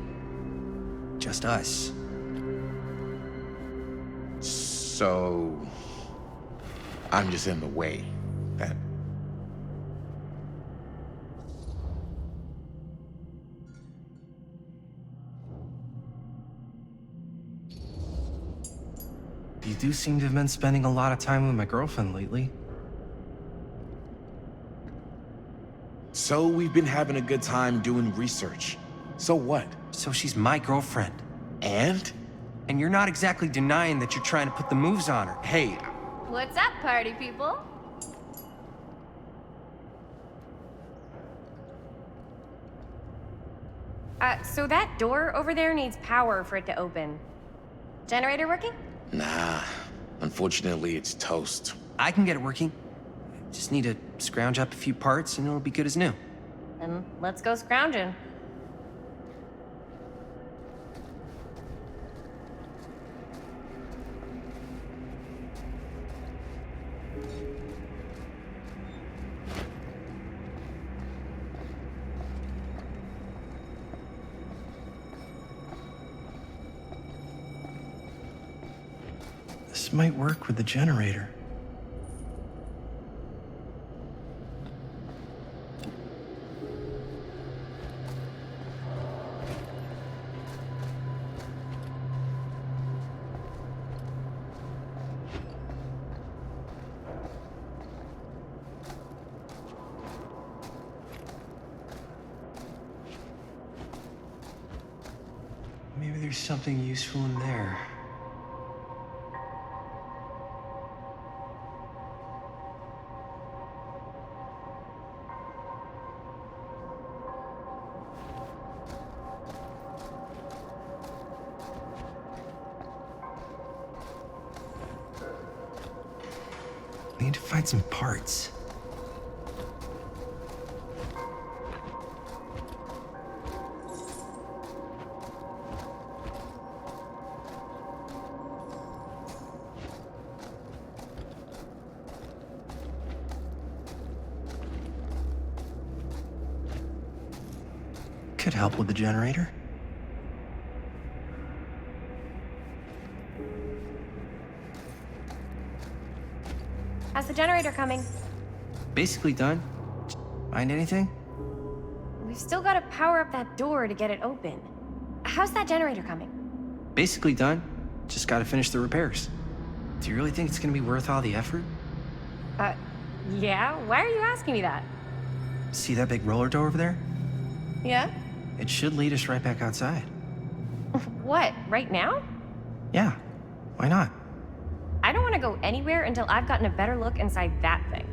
just us.
So... I'm just in the way, then.
You do seem to have been spending a lot of time with my girlfriend lately.
So we've been having a good time doing research. So what?
So she's my girlfriend.
And?
And you're not exactly denying that you're trying to put the moves on her.
Hey,
What's up, party people? So that door over there needs power for it to open. Generator working?
nah. Unfortunately, it's toast.
I can get it working. Just need to scrounge up a few parts and it'll be good as new.
Then let's go scrounging.
This might work with the generator. Maybe there's something useful in there.
We need to find some parts. Could help with the generator.
How's the generator coming?
Basically done. Find anything?
We've still got to power up that door to get it open. How's that generator coming?
Basically done. Just gotta finish the repairs. Do you really think it's gonna be worth all the effort?
Yeah? Why are you asking me that?
See that big roller door over there?
Yeah?
It should lead us right back outside.
What, right now?
Yeah, why not?
I don't want to go anywhere until I've gotten a better look inside that thing.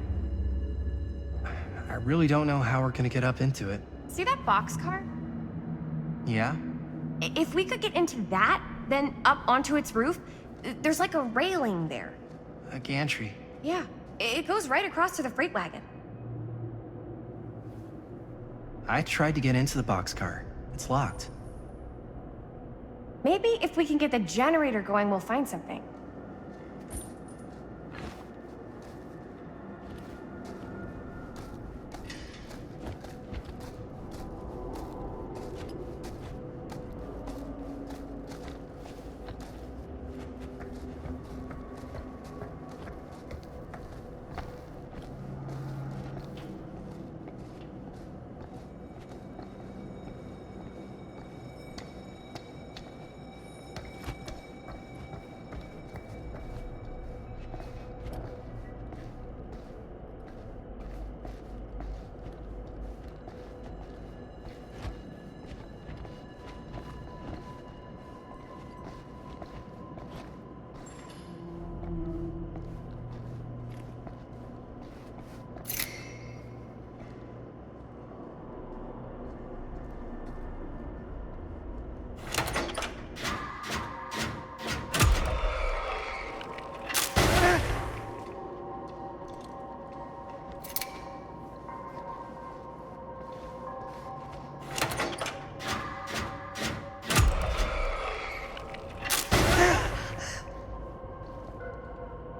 I really don't know how we're gonna get up into it.
See that boxcar?
Yeah?
If we could get into that, then up onto its roof, there's like a railing there.
A gantry.
Yeah, it goes right across to the freight wagon.
I tried to get into the boxcar. It's locked.
Maybe if we can get the generator going, we'll find something.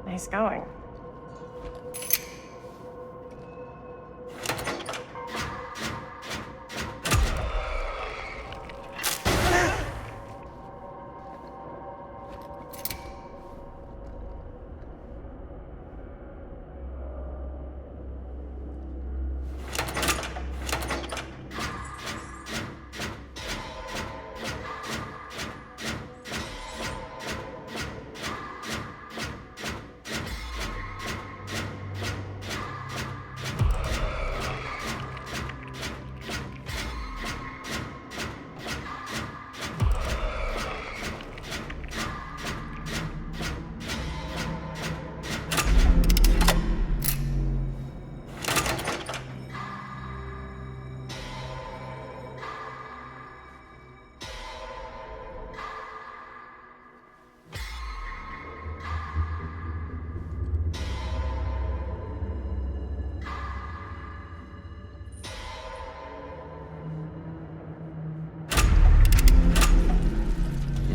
Nice going.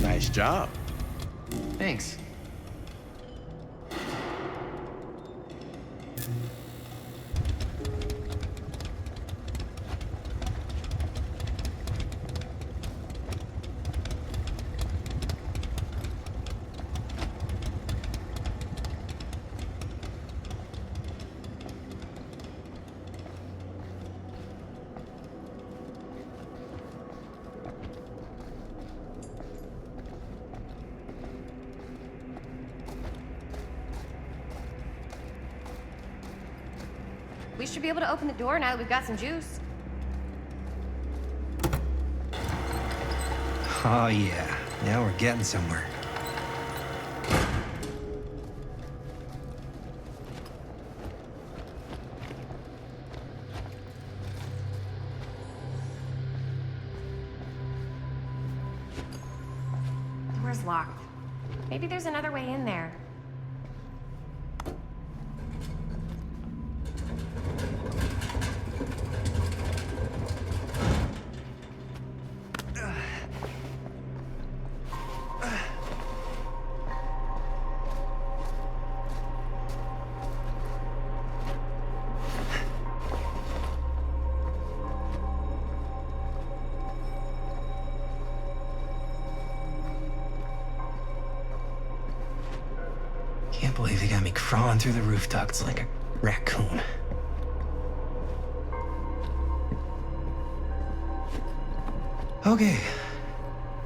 Nice job.
Thanks.
We should be able to open the door now that we've got some juice.
Oh yeah, now we're getting somewhere.
Door's locked. Maybe there's another way in there.
Can't believe they got me crawling through the roof ducts like a raccoon. Okay,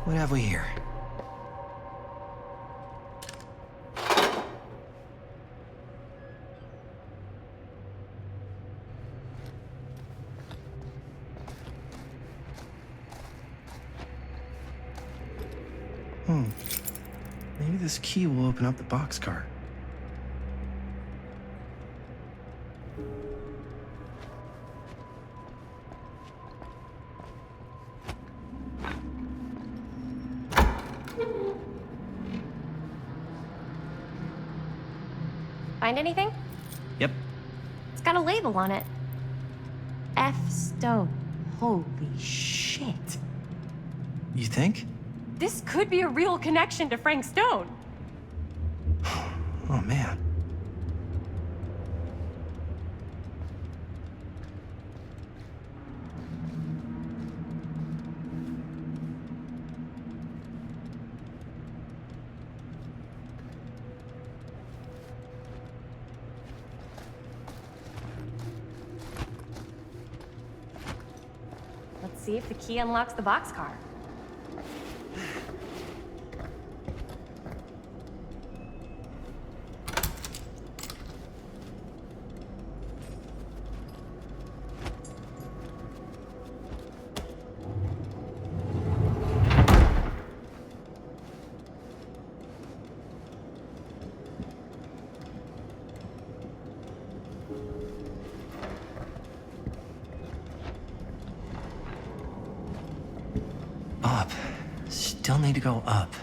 what have we here? Maybe this key will open up the boxcar.
Find anything?
Yep.
It's got a label on it. F. Stone. Holy shit.
You think?
This could be a real connection to Frank Stone.
Oh, man.
Let's see if the key unlocks the boxcar.
Up. Still need to go up.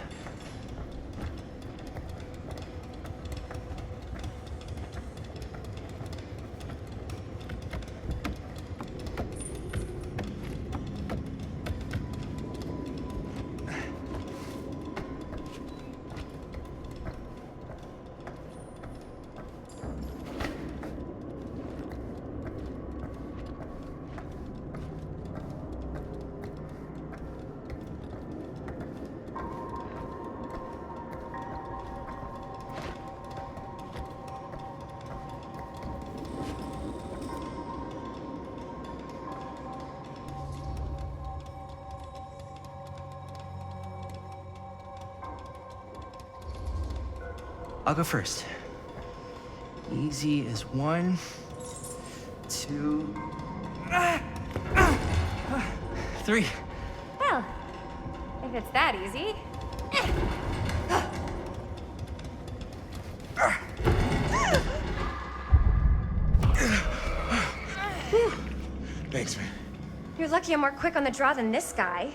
I'll go first. Easy as 1, 2, 3.
Well, if it's that easy.
Thanks, man.
You're lucky I'm more quick on the draw than this guy.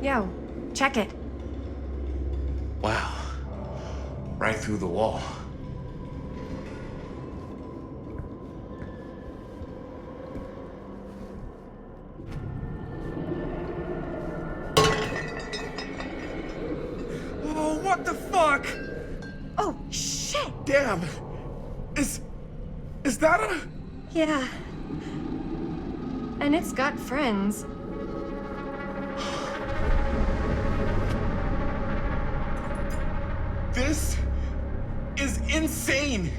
Yo, check it.
Wow. Right through the wall.
Oh, what the fuck?
Oh, shit!
Damn! Is that a...
Yeah. And it's got friends.
This is insane!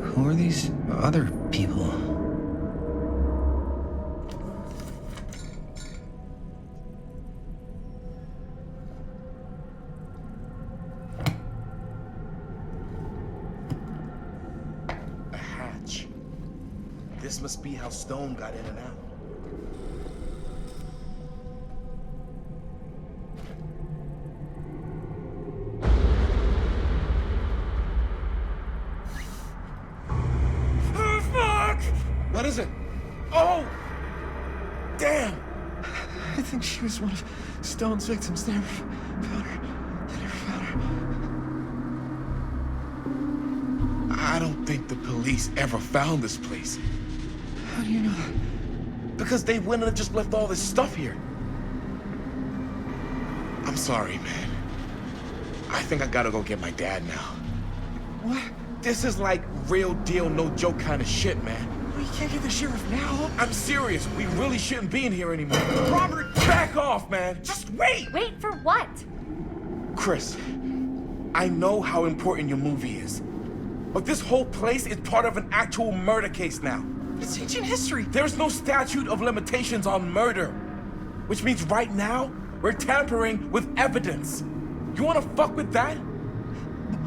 Who are these other people?
A hatch. This must be how Stone got in and out. What is it? Oh! Damn!
I think she was one of Stone's victims. They never found her.
I don't think the police ever found this place.
How do you know that?
Because they wouldn't have just left all this stuff here. I'm sorry, man. I think I gotta go get my dad now.
What?
This is like real deal, no joke kind of shit, man.
We can't get the sheriff now.
I'm serious. We really shouldn't be in here anymore. Robert, back off, man. Just wait.
Wait for what?
Chris, I know how important your movie is. But this whole place is part of an actual murder case now.
It's ancient history.
There's no statute of limitations on murder. Which means right now, we're tampering with evidence. You wanna fuck with that?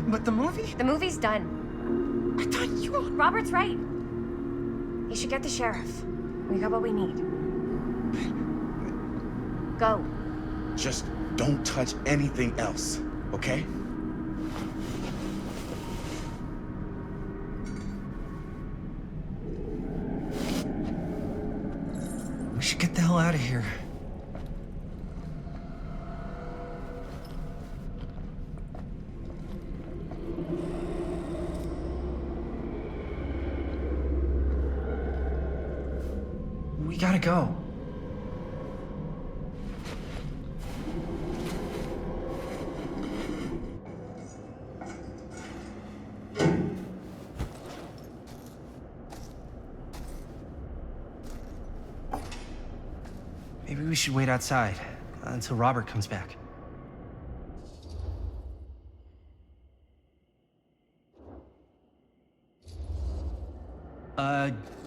But the movie?
The movie's done.
I thought you were...
Robert's right. You should get the sheriff. We got what we need. Go.
Just don't touch anything else, okay?
We should get the hell out of here. We gotta go. Maybe we should wait outside until Robert comes back.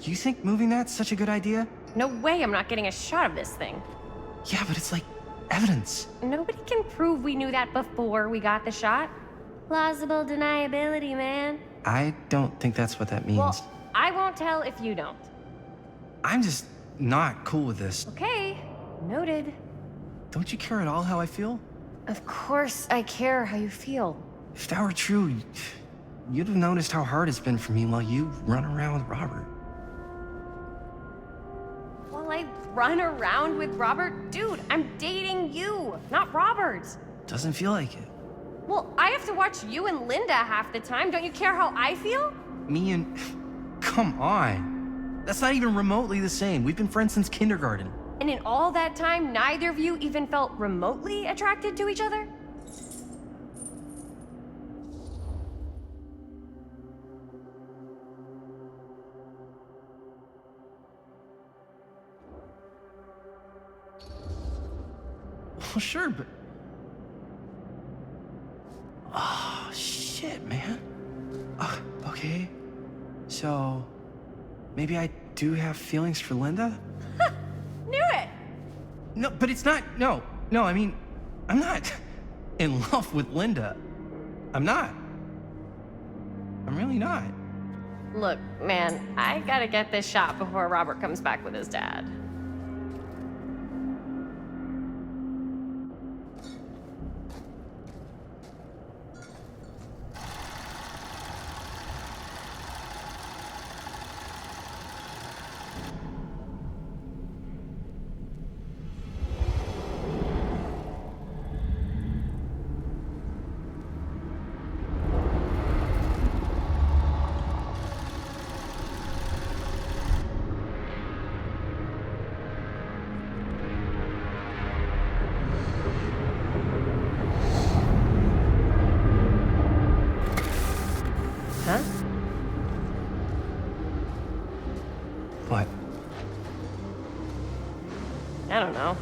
You think moving that's such a good idea?
No way I'm not getting a shot of this thing.
Yeah, but it's like evidence.
Nobody can prove we knew that before we got the shot. Plausible deniability, man.
I don't think that's what that means.
Well, I won't tell if you don't.
I'm just not cool with this.
Okay, noted.
Don't you care at all how I feel?
Of course I care how you feel.
If that were true, you'd have noticed how hard it's been for me while you run around with Robert.
While I run around with Robert? Dude, I'm dating you, not Robert.
Doesn't feel like it.
Well, I have to watch you and Linda half the time. Don't you care how I feel?
Me and... Come on. That's not even remotely the same. We've been friends since kindergarten.
And in all that time, neither of you even felt remotely attracted to each other?
Well, sure, but... Oh, shit, man. Okay. So... Maybe I do have feelings for Linda?
Knew it!
No, but it's not... No, I mean... I'm not in love with Linda. I'm not. I'm really not.
Look, man, I gotta get this shot before Robert comes back with his dad. Huh?
What?
I don't know.